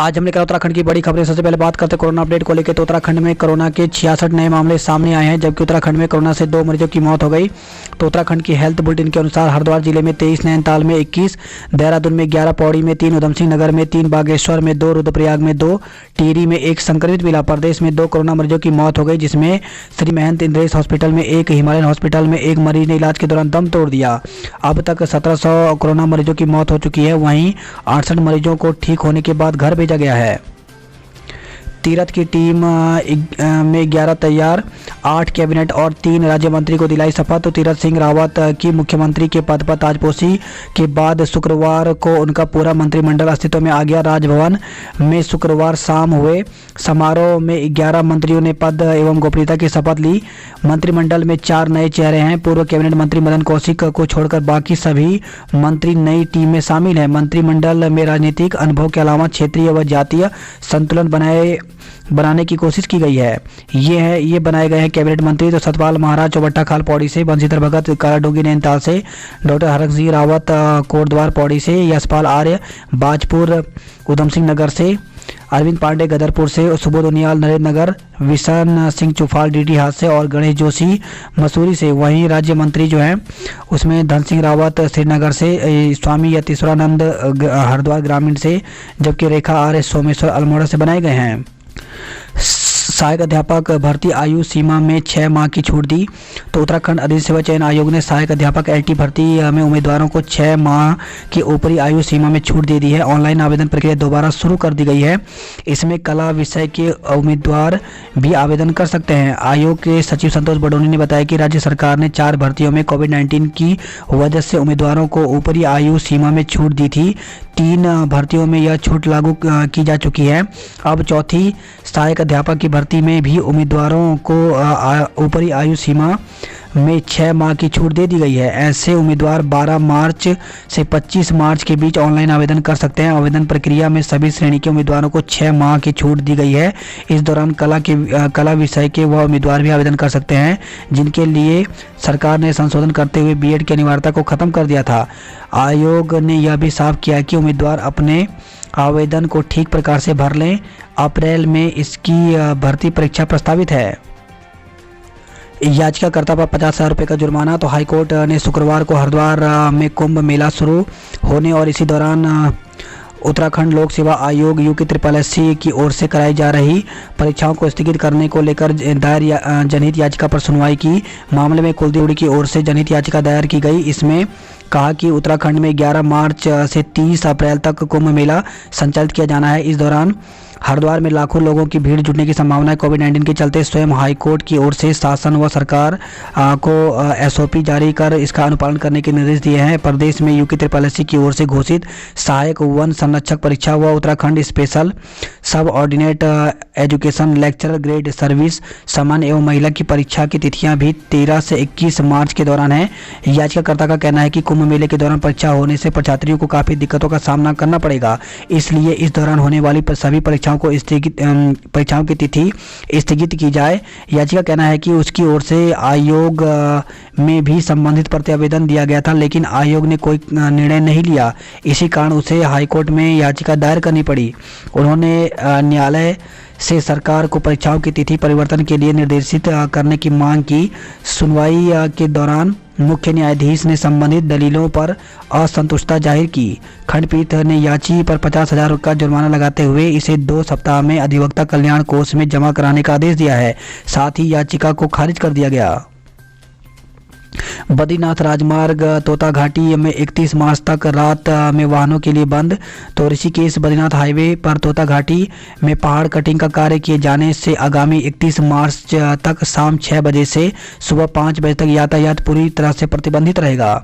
आज हमने कहा उत्तराखंड की बड़ी खबरें। सबसे पहले बात करते हैं कोरोना अपडेट को लेकर। तो उत्तराखंड में कोरोना के 66 नए मामले सामने आए हैं, जबकि उत्तराखंड में कोरोना से 2 मरीजों की मौत हो गई। तो उत्तराखंड की हेल्थ बुलेटिन के अनुसार हरिद्वार जिले में 23, नैनीताल में 21, देहरादून में 11, पौड़ी में 3, उधम सिंह नगर में 3, बागेश्वर में 2, रुद्रप्रयाग में 2, टिहरी में 1 संक्रमित मिला। प्रदेश में 2 कोरोना मरीजों की मौत हो गई, जिसमें श्री महंत इंद्रेश हॉस्पिटल में 1, हिमालयन हॉस्पिटल में 1 मरीज ने इलाज के दौरान दम तोड़ दिया। अब तक 1700 कोरोना मरीजों की मौत हो चुकी है। वहीं 68 मरीजों को ठीक होने के बाद घर भेजा गया है। तीरथ की टीम में 11 तैयार, 8 कैबिनेट और 3 राज्य मंत्री को दिलाई शपथ। तो तीरथ सिंह रावत की मुख्यमंत्री के पद पर ताजपोशी के बाद शुक्रवार को उनका पूरा मंत्रिमंडल अस्तित्व में आ गया। राजभवन में शुक्रवार शाम हुए समारोह में 11 मंत्रियों ने पद एवं गोपनीयता की शपथ ली। मंत्रिमंडल में 4 नए चेहरे हैं। पूर्व कैबिनेट मंत्री मदन कौशिक को छोड़कर बाकी सभी मंत्री नई टीम में शामिल हैं। मंत्रिमंडल में राजनीतिक अनुभव के अलावा क्षेत्रीय व जातीय संतुलन बनाने की कोशिश की गई है। ये बनाए गए हैं कैबिनेट मंत्री। तो सतपाल महाराज चौबट्टा खाल पौड़ी से, बंशीधर भगत कालाडूंगी नैनीताल से, डॉक्टर हरक सिंह रावत कोटद्वार पौड़ी से, यशपाल आर्य बाजपुर उधम सिंह नगर से, अरविंद पांडे गदरपुर से, सुबोध उनियाल नरेंद्र नगर, विशन सिंह चुफाल डीडीहाट से और गणेश जोशी मसूरी से। वहीं राज्य मंत्री जो हैं उसमें धन सिंह रावत श्रीनगर से, स्वामी यतीश्वरानंद हरिद्वार ग्रामीण से, जबकि रेखा आर्य सोमेश्वर अल्मोड़ा से बनाए गए हैं। सहायक अध्यापक भर्ती आयु सीमा में 6 माह की छूट दी। तो उत्तराखंड अधिक सेवा चयन आयोग ने सहायक अध्यापक एलटी भर्ती में उम्मीदवारों को 6 माह की ऊपरी आयु सीमा में छूट दे दी है। ऑनलाइन आवेदन प्रक्रिया दोबारा शुरू कर दी गई है। इसमें कला विषय के उम्मीदवार भी आवेदन कर सकते हैं। आयोग के सचिव संतोष बडोनी ने बताया कि राज्य सरकार ने 4 भर्तियों में कोविड-19 की वजह से उम्मीदवारों को ऊपरी आयु सीमा में छूट दी थी। 3 भर्तियों में यह छूट लागू की जा चुकी है। अब चौथी सहायक अध्यापक की भर्ती में भी उम्मीदवारों को ऊपरी आयु सीमा में 6 माह की छूट दे दी गई है। ऐसे उम्मीदवार 12 मार्च से 25 मार्च के बीच ऑनलाइन आवेदन कर सकते हैं। आवेदन प्रक्रिया में सभी श्रेणी के उम्मीदवारों को 6 माह की छूट दी गई है। इस दौरान कला विषय के वह उम्मीदवार भी आवेदन कर सकते हैं जिनके लिए सरकार ने संशोधन करते हुए बीएड की अनिवार्यता को खत्म कर दिया था। आयोग ने यह भी साफ किया कि उम्मीदवार अपने आवेदन को ठीक प्रकार से भर लें। अप्रैल में इसकी भर्ती परीक्षा प्रस्तावित है। याचिकाकर्ता पर 50,000 रुपये का जुर्माना। तो हाईकोर्ट ने शुक्रवार को हरिद्वार में कुंभ मेला शुरू होने और इसी दौरान उत्तराखंड लोक सेवा आयोग UKSSC की ओर से कराई जा रही परीक्षाओं को स्थगित करने को लेकर दायर जनहित याचिका पर सुनवाई की। मामले में कुलदीप की ओर से जनहित याचिका दायर की गई। इसमें कहा कि उत्तराखंड में 11 मार्च से 30 अप्रैल तक कुंभ मेला संचालित किया जाना है। इस दौरान हरिद्वार में लाखों लोगों की भीड़ जुटने की संभावना है। कोविड-19 के चलते स्वयं हाईकोर्ट की ओर से शासन व सरकार को SOP जारी कर इसका अनुपालन करने के निर्देश दिए हैं। प्रदेश में UKSSC की ओर से घोषित सहायक वन संरक्षक परीक्षा व उत्तराखंड स्पेशल सब ordinate education lecturer grade service सामान्य एवं महिला की परीक्षा की तिथियां भी 13 से 21 मार्च के दौरान है। याचिकाकर्ता का कहना है कि कुंभ मेले के दौरान परीक्षा होने से छात्रियों को काफ़ी दिक्कतों का सामना करना पड़ेगा, इसलिए इस दौरान होने वाली सभी परीक्षाओं की तिथि स्थगित की जाए। याचिका कहना है कि उसकी ओर से आयोग में भी संबंधित प्रतिवेदन दिया गया था, लेकिन आयोग ने कोई निर्णय नहीं लिया। इसी कारण उसे हाईकोर्ट में याचिका दायर करनी पड़ी। उन्होंने न्यायालय से सरकार को परीक्षाओं की तिथि परिवर्तन के लिए निर्देशित करने की मांग की। सुनवाई के दौरान मुख्य न्यायाधीश ने संबंधित दलीलों पर असंतुष्टता जाहिर की। खंडपीठ ने याची पर 50,000 का जुर्माना लगाते हुए इसे 2 सप्ताह में अधिवक्ता कल्याण कोष में जमा कराने का आदेश दिया है। साथ ही याचिका को खारिज कर दिया गया। बद्रीनाथ राजमार्ग तोता घाटी में 31 मार्च तक रात में वाहनों के लिए बंद। तो ऋषिकेश बद्रीनाथ हाईवे पर तोता घाटी में पहाड़ कटिंग का कार्य किए जाने से आगामी 31 मार्च तक शाम 6 बजे से सुबह 5 बजे तक यातायात पूरी तरह से प्रतिबंधित रहेगा।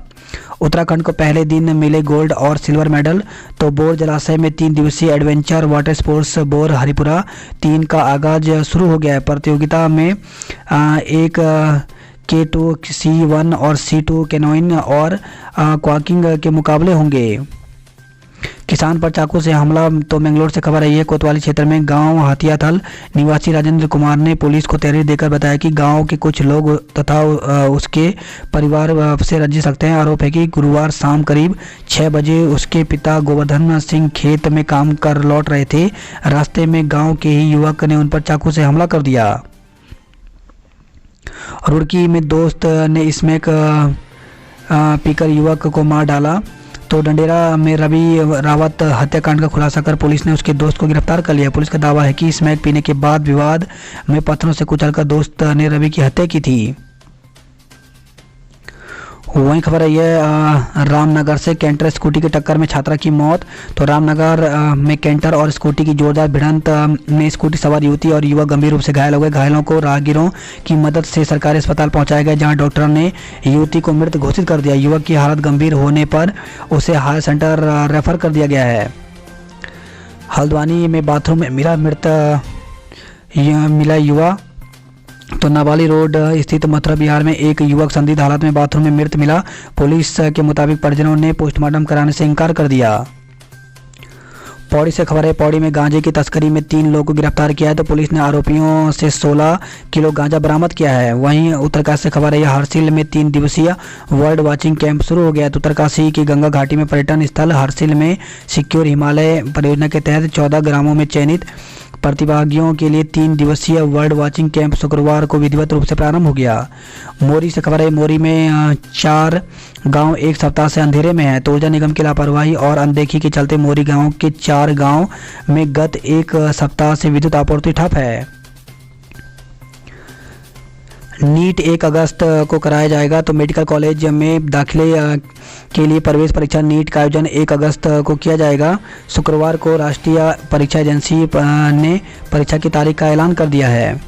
उत्तराखंड को पहले दिन मिले गोल्ड और सिल्वर मेडल। तो बोर जलाशय में 3 दिवसीय adventure water sports bore Haripura 3 का आगाज शुरू हो गया है। प्रतियोगिता में एक K2 C1 और C2 कैनोइंग और क्वाकिंग के मुकाबले होंगे। किसान पर चाकू से हमला। तो मैंगलोर से खबर आई है, कोतवाली क्षेत्र में गांव हाथियाथल निवासी राजेंद्र कुमार ने पुलिस को तहरीर देकर बताया कि गांव के कुछ लोग तथा उसके परिवार से रंजिश रखते हैं। आरोप है कि गुरुवार शाम करीब 6 बजे उसके पिता गोवर्धन सिंह खेत में काम कर लौट रहे थे। रास्ते में गांव के ही युवक ने उन पर चाकू से हमला कर दिया। रुड़की में दोस्त ने स्मैक पीकर युवक को मार डाला। तो डंडेरा में रवि रावत हत्याकांड का खुलासा कर पुलिस ने उसके दोस्त को गिरफ्तार कर लिया। पुलिस का दावा है कि स्मैक पीने के बाद विवाद में पत्थरों से कुचलकर दोस्त ने रवि की हत्या की थी। वहीं खबर आई है, रामनगर से कैंटर स्कूटी की टक्कर में छात्रा की मौत। तो रामनगर में कैंटर और स्कूटी की जोरदार भिड़ंत में स्कूटी सवार युवती और युवक गंभीर रूप से घायल हो गए। घायलों को राहगीरों की मदद से सरकारी अस्पताल पहुंचाया गया, जहां डॉक्टरों ने युवती को मृत घोषित कर दिया। युवक की हालत गंभीर होने पर उसे हायर सेंटर रेफर कर दिया गया है। हल्द्वानी में बाथरूम में मिला युवा। तो नावाली रोड स्थित मथुरा बिहार में एक युवक संदिग्ध हालत में बाथरूम में मृत मिला। पुलिस के मुताबिक परिजनों ने पोस्टमार्टम कराने से इनकार कर दिया। पौड़ी से खबर है, पौड़ी में गांजे की तस्करी में 3 लोगों को गिरफ्तार किया है। तो पुलिस ने आरोपियों से 16 किलो गांजा बरामद किया है। वहीं उत्तरकाशी से खबर है, हरसिल में 3 दिवसीय वर्ल्ड वाचिंग कैंप शुरू हो गया है। तो उत्तरकाशी की गंगा घाटी में पर्यटन स्थल हरसिल में सिक्योर हिमालय परियोजना के तहत 14 ग्रामों में चयनित प्रतिभागियों के लिए 3 दिवसीय वर्ल्ड वाचिंग कैंप शुक्रवार को विधिवत रूप से प्रारंभ हो गया। मोरी से खबर है, मोरी में 4 गांव एक सप्ताह से अंधेरे में है। तो ऊर्जा निगम की लापरवाही और अनदेखी के चलते मोरी गांव के 4 गांव में गत एक सप्ताह से विद्युत आपूर्ति ठप है। नीट 1 अगस्त को कराया जाएगा। तो मेडिकल कॉलेज में दाखिले के लिए प्रवेश परीक्षा नीट का आयोजन 1 अगस्त को किया जाएगा। शुक्रवार को राष्ट्रीय परीक्षा एजेंसी ने परीक्षा की तारीख का ऐलान कर दिया है।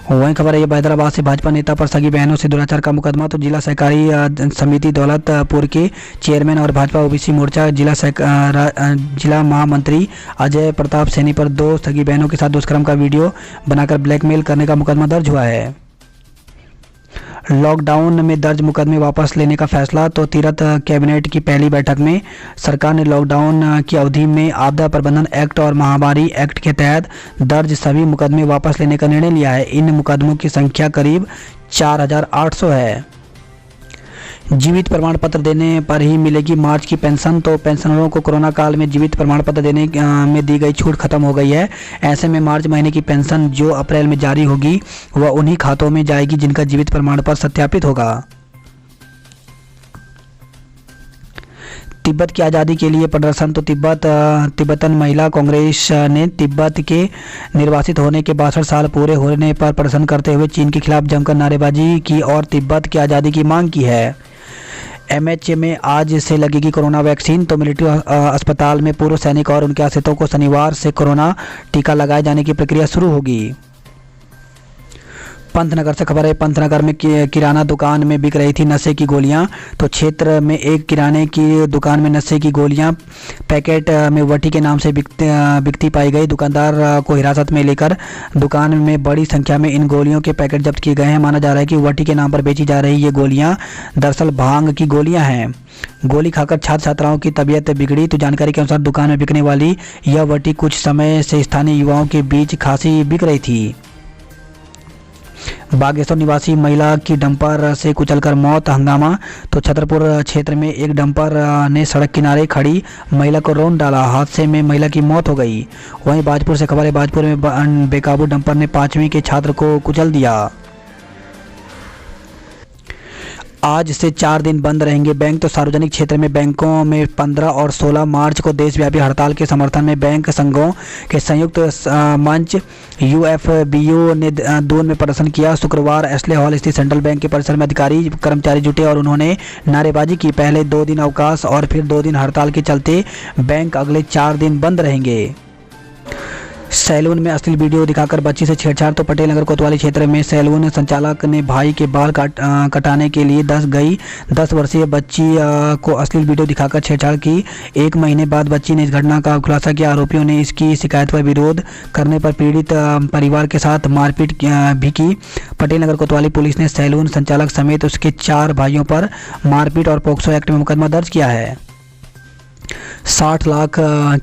वहीं खबर है, हैदराबाद से भाजपा नेता पर सगी बहनों से दुराचार का मुकदमा। तो जिला सहकारी समिति दौलतपुर के चेयरमैन और भाजपा ओबीसी मोर्चा जिला महामंत्री अजय प्रताप सैनी पर 2 सगी बहनों के साथ दुष्कर्म का वीडियो बनाकर ब्लैकमेल करने का मुकदमा दर्ज हुआ है। लॉकडाउन में दर्ज मुकदमे वापस लेने का फैसला। तो तीरथ कैबिनेट की पहली बैठक में सरकार ने लॉकडाउन की अवधि में आपदा प्रबंधन एक्ट और महामारी एक्ट के तहत दर्ज सभी मुकदमे वापस लेने का निर्णय लिया है। इन मुकदमों की संख्या करीब 4800 है। जीवित प्रमाण पत्र देने पर ही मिलेगी मार्च की पेंशन। तो पेंशनरों को कोरोना काल में जीवित प्रमाण पत्र देने में दी गई छूट खत्म हो गई है। ऐसे में मार्च महीने की पेंशन जो अप्रैल में जारी होगी वह उन्हीं खातों में जाएगी जिनका जीवित प्रमाण पत्र सत्यापित होगा। तिब्बत की आज़ादी के लिए प्रदर्शन। तो तिब्बतन महिला कांग्रेस ने तिब्बत के निर्वासित होने के 62 साल पूरे होने पर प्रदर्शन करते हुए चीन के खिलाफ जमकर नारेबाजी की और तिब्बत की आज़ादी की मांग की है। एमएच में आज से लगेगी कोरोना वैक्सीन। तो मिलिट्री अस्पताल में पूर्व सैनिक और उनके आश्रितों को शनिवार से कोरोना टीका लगाए जाने की प्रक्रिया शुरू होगी। पंतनगर से खबर है, पंतनगर में किराना दुकान में बिक रही थी नशे की गोलियां। तो क्षेत्र में एक किराने की दुकान में नशे की गोलियां पैकेट में वटी के नाम से बिकती पाई गई। दुकानदार को हिरासत में लेकर दुकान में बड़ी संख्या में इन गोलियों के पैकेट जब्त किए गए हैं। माना जा रहा है कि वटी के नाम पर बेची जा रही ये गोलियां दरअसल भांग की गोलियां हैं। गोली खाकर छात्र छात्राओं की तबीयत बिगड़ी। तो जानकारी के अनुसार दुकान में बिकने वाली यह वटी कुछ समय से स्थानीय युवाओं के बीच खासी बिक रही थी। बागेश्वर निवासी महिला की डंपर से कुचलकर मौत, हंगामा। तो छतरपुर क्षेत्र में एक डंपर ने सड़क किनारे खड़ी महिला को रौंद डाला। हादसे में महिला की मौत हो गई। वहीं बाजपुर से खबर है, बाजपुर में बेकाबू डंपर ने 5वीं के छात्र को कुचल दिया। आज से 4 दिन बंद रहेंगे बैंक। तो सार्वजनिक क्षेत्र में बैंकों में 15 और 16 मार्च को देशव्यापी हड़ताल के समर्थन में बैंक संघों के संयुक्त मंच यूएफबीयू ने दून में प्रदर्शन किया। शुक्रवार एस्ले हॉल स्थित सेंट्रल बैंक के परिसर में अधिकारी कर्मचारी जुटे और उन्होंने नारेबाजी की। पहले 2 दिन अवकाश और फिर 2 दिन हड़ताल के चलते बैंक अगले 4 दिन बंद रहेंगे। सैलून में अश्लील वीडियो दिखाकर बच्ची से छेड़छाड़। तो पटेल नगर कोतवाली क्षेत्र में सैलून संचालक ने भाई के बाल कटाने के लिए 10 वर्षीय बच्ची को अश्लील वीडियो दिखाकर छेड़छाड़ की। 1 महीने बाद बच्ची ने इस घटना का खुलासा किया। आरोपियों ने इसकी शिकायत पर विरोध करने पर पीड़ित परिवार के साथ मारपीट भी की। पटेल नगर कोतवाली पुलिस ने सैलून संचालक समेत उसके 4 भाइयों पर मारपीट और पोक्सो एक्ट में मुकदमा दर्ज किया है। 60 लाख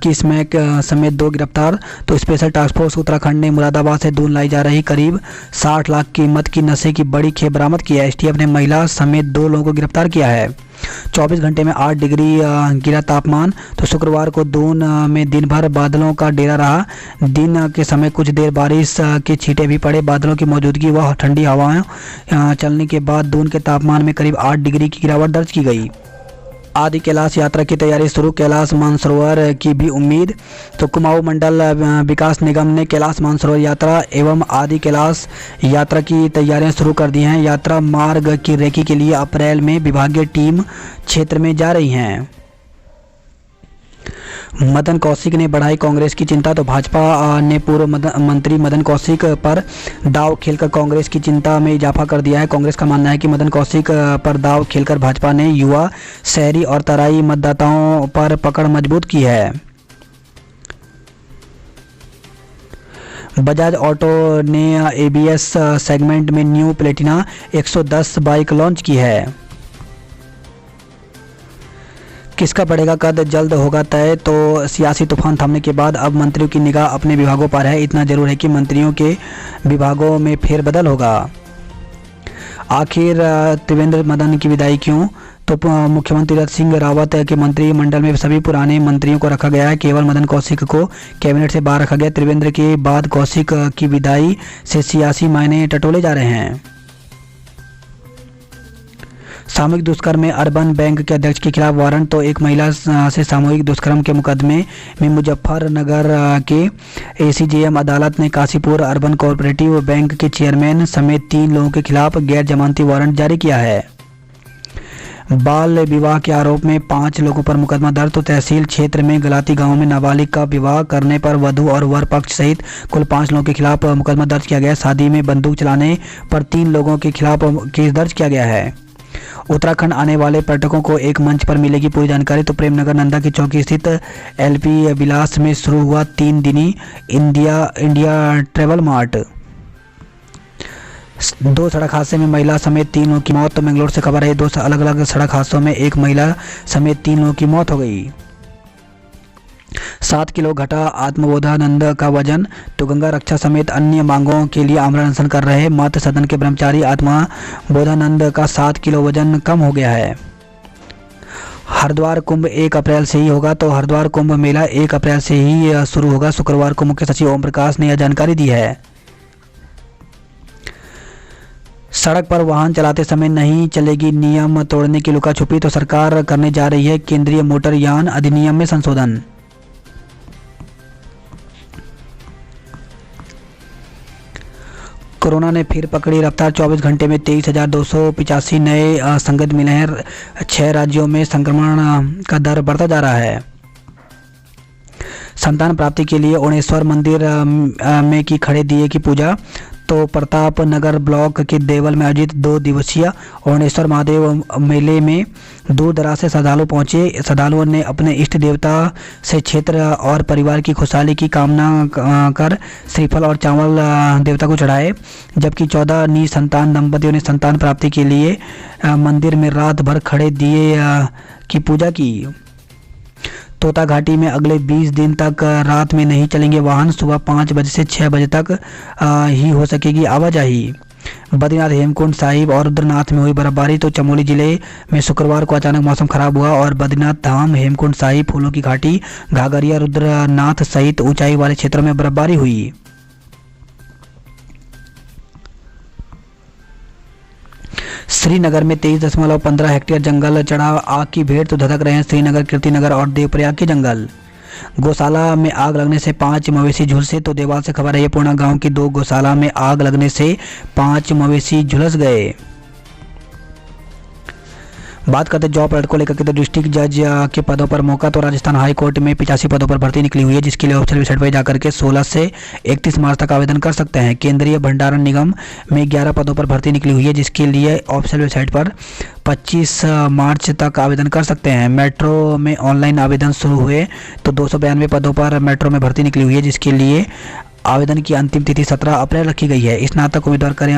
की स्मैक समेत 2 गिरफ्तार। तो स्पेशल टास्क फोर्स उत्तराखंड ने मुरादाबाद से दून लाई जा रही करीब 60 लाख कीमत की नशे की बड़ी खेप बरामद की है। एसटीएफ ने महिला समेत 2 लोगों को गिरफ्तार किया है। 24 घंटे में 8 डिग्री गिरा तापमान। तो शुक्रवार को दून में दिन भर बादलों का डेरा रहा। दिन के समय कुछ देर बारिश के छींटे भी पड़े। बादलों की मौजूदगी व ठंडी हवाएं चलने के बाद दून के तापमान में करीब 8 डिग्री की गिरावट दर्ज की गई। आदि कैलाश यात्रा की तैयारी शुरू, कैलाश मानसरोवर की भी उम्मीद। तो कुमाऊं मंडल विकास निगम ने कैलाश मानसरोवर यात्रा एवं आदि कैलाश यात्रा की तैयारियां शुरू कर दी हैं। यात्रा मार्ग की रेकी के लिए अप्रैल में विभागीय टीम क्षेत्र में जा रही हैं। मदन कौशिक ने बढ़ाई कांग्रेस की चिंता। तो भाजपा ने पूर्व मंत्री मदन कौशिक पर दाव खेलकर कांग्रेस की चिंता में इजाफा कर दिया है। कांग्रेस का मानना है कि मदन कौशिक पर दाव खेलकर भाजपा ने युवा, शहरी और तराई मतदाताओं पर पकड़ मजबूत की है। बजाज ऑटो ने एबीएस सेगमेंट में न्यू प्लेटिना 110 बाइक लॉन्च की है। किसका बढ़ेगा कद जल्द होगा तय। तो सियासी तूफान थमने के बाद अब मंत्रियों की निगाह अपने विभागों पर है। इतना जरूर है कि मंत्रियों के विभागों में फेरबदल होगा। आखिर त्रिवेंद्र मदन की विदाई क्यों। तो मुख्यमंत्री तीरथ सिंह रावत के मंत्रिमंडल में सभी पुराने मंत्रियों को रखा गया है। केवल मदन कौशिक को कैबिनेट से बाहर रखा गया। त्रिवेंद्र के बाद कौशिक की विदाई से सियासी मायने टटोले जा रहे हैं। सामूहिक दुष्कर्म में अर्बन बैंक के अध्यक्ष के खिलाफ वारंट। तो एक महिला से सामूहिक दुष्कर्म के मुकदमे में मुजफ्फरनगर के एसीजेएम अदालत ने काशीपुर अर्बन कोऑपरेटिव बैंक के चेयरमैन समेत 3 लोगों के खिलाफ गैर जमानती वारंट जारी किया है। बाल विवाह के आरोप में 5 लोगों पर मुकदमा दर्ज। तो तहसील क्षेत्र में गलाती गांव में नाबालिग का विवाह करने पर वधू और वर पक्ष सहित कुल 5 लोगों के खिलाफ मुकदमा दर्ज किया गया है। शादी में बंदूक चलाने पर 3 लोगों के खिलाफ केस दर्ज किया गया है। उत्तराखंड आने वाले पर्यटकों को एक मंच पर मिलेगी पूरी जानकारी। तो प्रेमनगर नंदा की चौकी स्थित एलपी विलास में शुरू हुआ 3 दिनी इंडिया ट्रेवल मार्ट। 2 सड़क हादसे में महिला समेत 3 लोगों की मौत। तो मंगलोर से खबर है 2 अलग अलग सड़क हादसों में एक महिला समेत 3 लोगों की मौत हो गई। 7 किलो घटा आत्मबोधानंद का वजन। तो गंगा रक्षा समेत अन्य मांगों के लिए आमरण अनशन कर रहे मत सदन के ब्रह्मचारी आत्मबोधानंद का 7 किलो वजन कम हो गया है। हरिद्वार कुंभ 1 अप्रैल से ही होगा। तो हरिद्वार कुंभ मेला 1 अप्रैल से ही शुरू होगा। शुक्रवार को मुख्य सचिव ओम प्रकाश ने यह जानकारी दी है। सड़क पर वाहन चलाते समय नहीं चलेगी नियम तोड़ने की लुका छुपी। तो सरकार करने जा रही है केंद्रीय मोटर यान अधिनियम में संशोधन। कोरोना ने फिर पकड़ी रफ्तार। 24 घंटे में 23,285 नए संक्रमित मिले हैं। 6 राज्यों में संक्रमण का दर बढ़ता जा रहा है। संतान प्राप्ति के लिए ओणेश्वर मंदिर में की खड़े दिए की पूजा। तो प्रताप नगर ब्लॉक के देवल में आयोजित 2 दिवसीय ओणेश्वर महादेव मेले में दूर दराज से श्रद्धालु पहुंचे। श्रद्धालुओं ने अपने इष्ट देवता से क्षेत्र और परिवार की खुशहाली की कामना कर श्रीफल और चावल देवता को चढ़ाए। जबकि 14 निसंतान दंपतियों ने संतान प्राप्ति के लिए मंदिर में रात भर खड़े दिए की पूजा की। तोता घाटी में अगले 20 दिन तक रात में नहीं चलेंगे वाहन। सुबह 5 बजे से 6 बजे तक ही हो सकेगी आवाजाही। बद्रीनाथ हेमकुंड साहिब और रुद्रनाथ में हुई बर्फबारी। तो चमोली जिले में शुक्रवार को अचानक मौसम खराब हुआ और बद्रीनाथ धाम, हेमकुंड साहिब, फूलों की घाटी, घाघरिया, रुद्रनाथ सहित ऊंचाई वाले क्षेत्रों में बर्फबारी हुई। श्रीनगर में 23.15 हेक्टेयर जंगल चढ़ा आग की भेंट। तो धधक रहे हैं श्रीनगर, कीर्तिनगर और देवप्रयाग के जंगल। गौशाला में आग लगने से 5 मवेशी झुलसे। तो देवाल से खबर है पूर्णा गांव की 2 गौशाला में आग लगने से 5 मवेशी झुलस गए। बात करते जॉब अलर्ट को लेकर के। तो डिस्ट्रिक्ट जज के पदों पर मौका। तो राजस्थान हाई कोर्ट में 85 पदों पर भर्ती निकली हुई है, जिसके लिए ऑफिशियल वेबसाइट पर जाकर के 16 से 31 मार्च तक आवेदन कर सकते हैं। केंद्रीय भंडारण निगम में 11 पदों पर भर्ती निकली हुई है, जिसके लिए ऑफिशियल वेबसाइट पर 25 मार्च तक आवेदन कर सकते हैं। मेट्रो में ऑनलाइन आवेदन शुरू हुए। तो 292 पदों पर मेट्रो में भर्ती निकली हुई है, जिसके लिए आवेदन की अंतिम तिथि 17 अप्रैल रखी गई है। स्नातक उम्मीदवार करें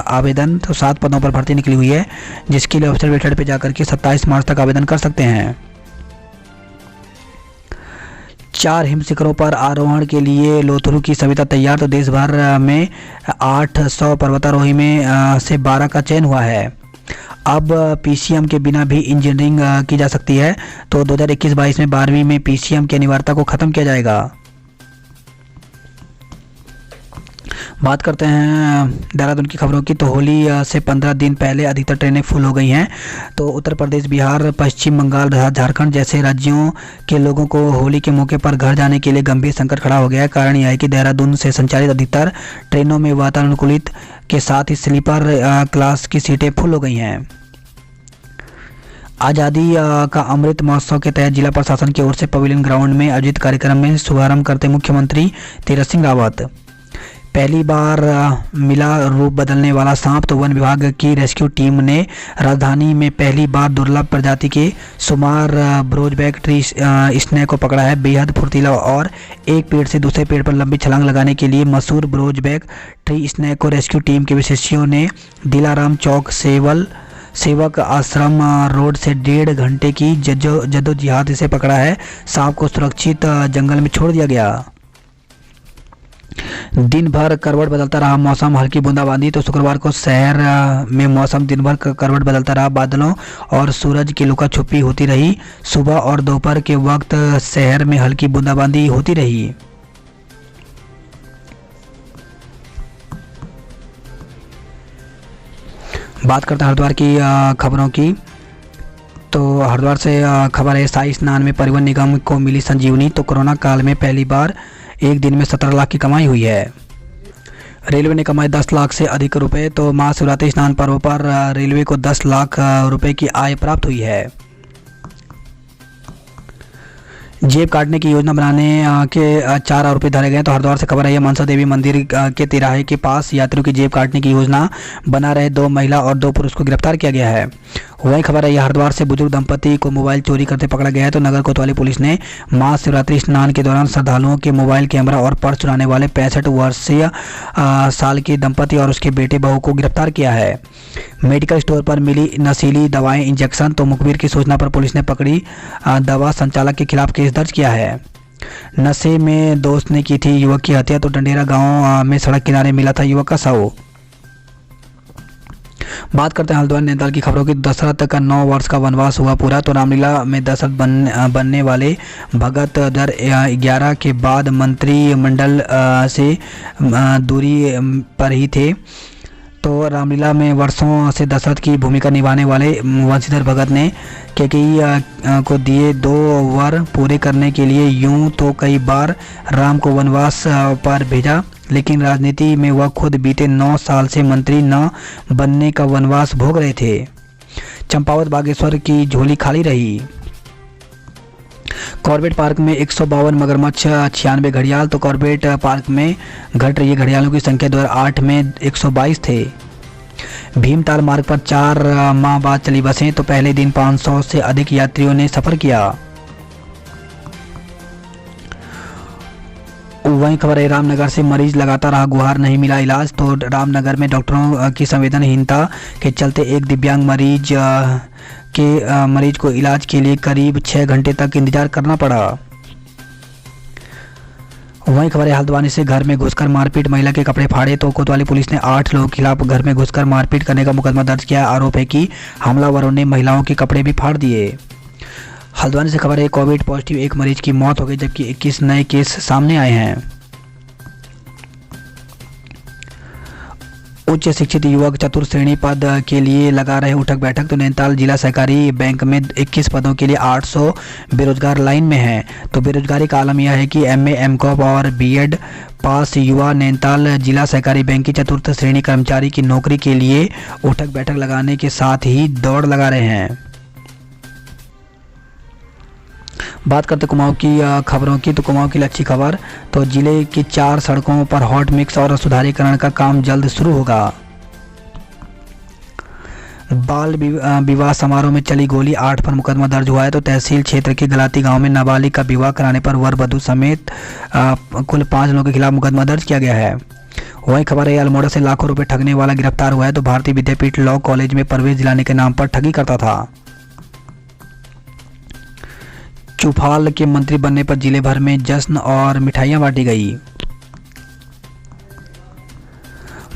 आवेदन। तो 7 पदों पर भर्ती निकली हुई है, जिसके लिए ऑफिशियल वेबसाइट पर जाकर के 27 मार्च तक आवेदन कर सकते हैं। 4 हिमशिखरों पर आरोहण के लिए लोथरू की सविता तैयार। तो देश भर में 800 पर्वतारोही में से 12 का चयन हुआ है। अब पीसीएम के बिना भी इंजीनियरिंग की जा सकती है। तो 2021-22 में 12वीं में पीसीएम की अनिवार्यता को ख़त्म किया जाएगा। बात करते हैं देहरादून की खबरों की। तो होली से 15 दिन पहले अधिकतर ट्रेनें फुल हो गई हैं। तो उत्तर प्रदेश, बिहार, पश्चिम बंगाल, झारखंड जैसे राज्यों के लोगों को होली के मौके पर घर जाने के लिए गंभीर संकट खड़ा हो गया है। कारण यह है कि देहरादून से संचालित अधिकतर ट्रेनों में वातानुकूलित के साथ ही स्लीपर क्लास की सीटें फुल हो गई हैं। आज़ादी का अमृत महोत्सव के तहत जिला प्रशासन की ओर से पवेलियन ग्राउंड में आयोजित कार्यक्रम में शुभारंभ करते मुख्यमंत्री तीरथ सिंह रावत, पहली बार मिला रूप बदलने वाला सांप। तो वन विभाग की रेस्क्यू टीम ने राजधानी में पहली बार दुर्लभ प्रजाति के सुमार ब्रोजबैक ट्री स्नेक को पकड़ा है। बेहद फुर्तीला और एक पेड़ से दूसरे पेड़ पर लंबी छलांग लगाने के लिए मशहूर ब्रोजबैक ट्री स्नेक को रेस्क्यू टीम के विशेषज्ञों ने दिलाराम चौक सेवक आश्रम रोड से 1.5 घंटे की जद्दोजहद से पकड़ा है। सांप को सुरक्षित जंगल में छोड़ दिया गया। दिन भर करवट बदलता रहा मौसम, हल्की बूंदाबांदी। तो शुक्रवार को शहर में मौसम दिन भर करवट बदलता रहा। बादलों और सूरज की लुका छुपी होती रही। सुबह और दोपहर के वक्त शहर में हल्की बूंदाबांदी होती रही। बात करते हैं हरिद्वार की खबरों की। तो हरिद्वार से खबर है, शाही स्नान में परिवहन निगम को मिली संजीवनी। तो कोरोना काल में पहली बार एक दिन में 17 लाख की कमाई हुई है। रेलवे ने कमाए 10 लाख से अधिक रुपए। तो महाशिवरात्रि स्नान पर्व पर रेलवे को 10 लाख रुपए की आय प्राप्त हुई है। जेब काटने की योजना बनाने के 4 आरोपी धरे गए। तो हरिद्वार से खबर है, मनसा देवी मंदिर के तिराहे के पास यात्रियों की जेब काटने की योजना बना रहे 2 महिला और 2 पुरुष को गिरफ्तार किया गया है। वही खबर है, हरिद्वार से बुजुर्ग दंपति को मोबाइल चोरी करते पकड़ा गया है। तो नगर कोतवाली पुलिस ने महाशिवरात्रि स्नान के दौरान श्रद्धालुओं के मोबाइल कैमरा और पर्स चुराने वाले 65 वर्षीय साल के दंपति और उसके बेटे बहू को गिरफ्तार किया है। मेडिकल स्टोर पर मिली नशीली दवाएं इंजेक्शन। तो मुखबिर की सूचना पर पुलिस ने पकड़ी दवा संचालक के खिलाफ केस दर्ज किया है। नशे में दोस्त ने की थी युवक की हत्या। तो डंडेरा गांव में सड़क किनारे मिला था युवक का शव। बात करते हैं हल्द्वानी नैनीताल की खबरों की। दशरथ का 9 वर्ष का वनवास हुआ पूरा। तो रामलीला में दशरथ बनने वाले भगत 2011 के बाद मंत्रिमंडल से दूरी पर ही थे। तो रामलीला में वर्षों से दशरथ की भूमिका निभाने वाले वंशीधर भगत ने कैकेयी को दिए 2 वर पूरे करने के लिए यूं तो कई बार राम को वनवास पर भेजा, लेकिन राजनीति में वह खुद बीते 9 साल से मंत्री न बनने का वनवास भोग रहे थे। चंपावत बागेश्वर की झोली खाली रही। कॉर्बेट पार्क में 152 मगरमच्छ, 96 घड़ियाल। तो कॉर्बेट पार्क में घट रही घड़ियालों की संख्या 2008 में 122 थे। भीमताल मार्ग पर 4 माह बाद चली बसें। तो पहले दिन 500 से अधिक यात्रियों ने सफर किया। वहीं खबर है, रामनगर से मरीज लगातार रहा गुहार, नहीं मिला इलाज। तो रामनगर में डॉक्टरों की संवेदनहीनता के चलते एक दिव्यांग मरीज को इलाज के लिए करीब 6 घंटे तक इंतजार करना पड़ा। वहीं खबर है, हल्द्वानी से घर में घुसकर मारपीट, महिला के कपड़े फाड़े। तो कोतवाली पुलिस ने 8 लोगों के खिलाफ घर में घुसकर मारपीट करने का मुकदमा दर्ज किया। आरोप है कि हमलावरों ने महिलाओं के कपड़े भी फाड़ दिए। हल्द्वानी से खबर है, कोविड पॉजिटिव एक मरीज की मौत हो गई, जबकि 21 नए केस सामने आए हैं। उच्च शिक्षित युवक चतुर्थ श्रेणी पद के लिए लगा रहे उठक बैठक। तो नैनीताल जिला सहकारी बैंक में 21 पदों के लिए 800 बेरोजगार लाइन में हैं। तो बेरोजगारी का आलम यह है कि MA, MCOM और BEd पास युवा नैनीताल जिला सहकारी बैंक की चतुर्थ श्रेणी कर्मचारी की नौकरी के लिए उठक बैठक लगाने के साथ ही दौड़ लगा रहे हैं। बात करते कुमाऊं की खबरों की। तो कुमाऊं की अच्छी खबर, तो जिले की 4 सड़कों पर हॉट मिक्स और सुधारीकरण का काम जल्द शुरू होगा। बाल विवाह समारोह में चली गोली, 8 पर मुकदमा दर्ज हुआ है। तो तहसील क्षेत्र के गलाती गांव में नाबालिग का विवाह कराने पर वर वधू समेत कुल 5 लोगों के खिलाफ मुकदमा दर्ज किया गया है। वहीं खबर है, अल्मोड़ा से लाखों रुपए ठगने वाला गिरफ्तार हुआ है। तो भारतीय विद्यापीठ लॉ कॉलेज में प्रवेश दिलाने के नाम पर ठगी करता था। चौफाल के मंत्री बनने पर जिले भर में जश्न और मिठाइयां बांटी गई।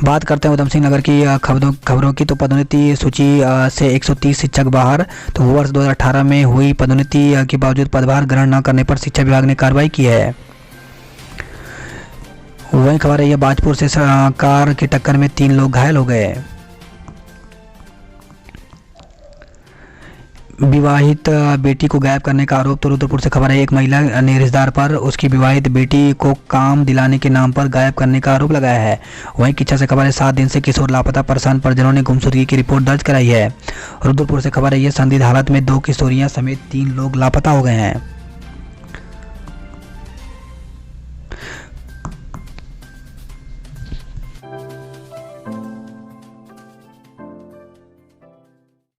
बात करते हैं उधमसिंह नगर की खबरों की। तो पदोन्नति सूची से 130 शिक्षक बाहर। तो वर्ष 2018 में हुई पदोन्नति के बावजूद पदभार ग्रहण न करने पर शिक्षा विभाग ने कार्रवाई की है। वही खबर है, बाजपुर से कार की टक्कर में 3 लोग घायल हो गए। विवाहित बेटी को गायब करने का आरोप। तो रुद्रपुर से खबर है, एक महिला ने रिश्तेदार पर उसकी विवाहित बेटी को काम दिलाने के नाम पर गायब करने का आरोप लगाया है। वहीं किच्छा से खबर है, 7 दिन से किशोर लापता, परेशान परिजनों ने गुमशुदगी की रिपोर्ट दर्ज कराई है। रुद्रपुर से खबर है, संदिग्ध हालत में 2 किशोरियां समेत 3 लोग लापता हो गए हैं।